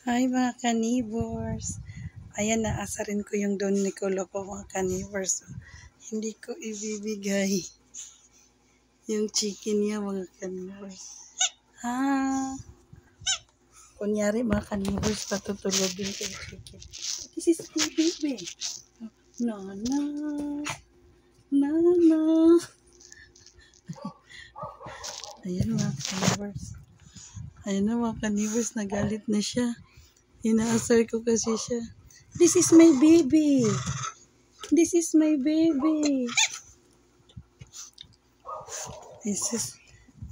Hi mga ka-neighbors. Ayan, naasarin ko yung Don Nicolo ko mga ka-neighbors. Hindi ko ibibigay yung chicken niya mga ka-neighbors. Kunyari mga ka-neighbors, patutulogin ko yung chicken. This is my baby. No, no. No, no. Ayan mga ka-neighbors. Ayan na mga ka-neighbors, nagalit na siya. Inaasar ko kasi siya. This is my baby. This is my baby.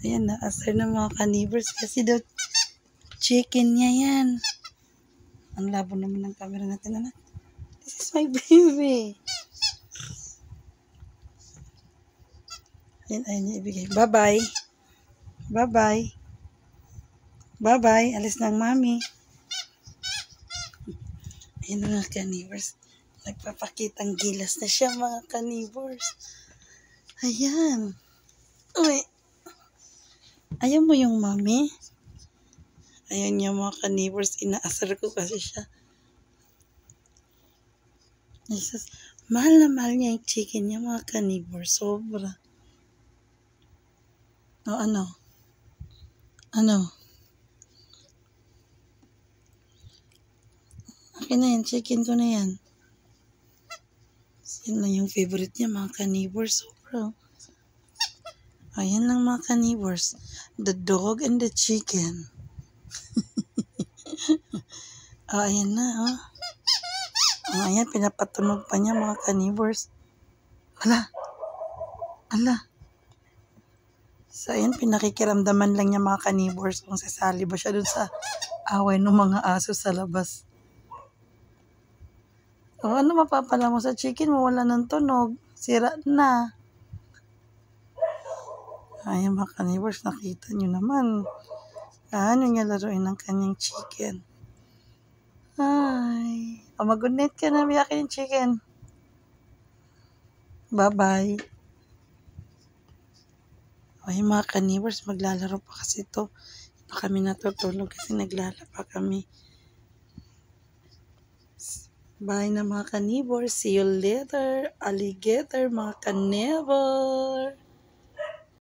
Ayan, naasar na mga ka-neighbors kasi daw chicken niya yan. Ang labo naman ng camera natin, anak. This is my baby. Ayan, ayaw niya ibigay. Bye-bye. Bye-bye. Bye-bye. Alis na ang mami. Ayan mga ka-neighbors. Nagpapakitang gilas na siya mga ka-neighbors. Ayan. Uy. Ayaw mo yung mami? Ayan niya mga ka-neighbors. Inaasar ko kasi siya. Jesus. Mahal na mahal niya yung chicken niya mga ka-neighbors. Sobra. O ano? Ano? Akin na yan. Chicken ko na yan. Yan lang yung favorite niya mga ka-neighbors. Sobra. Ayan lang mga ka-neighbors. The dog and the chicken. Ayan na, oh. Ayan, pinapatunog pa niya mga ka-neighbors. Ala. Ala. So, ayan, pinakikiramdaman lang niya mga ka-neighbors kung sasali ba siya dun sa away ng mga aso sa labas. O, ano mapapala mo sa chicken mo? Wala ng tunog. Sira na. Ayan mga ka-neighbors, nakita nyo naman. Ano niya laruin ng kanyang chicken. Ay. O, mag-good night ka na, biyakin yung chicken. Bye-bye. Ay, mga ka-neighbors, maglalaro pa kasi ito. Pa kami natutulog kasi naglalaba kami. Bye na mga ka-neighbors. See you later. Alligator mga ka-neighbor.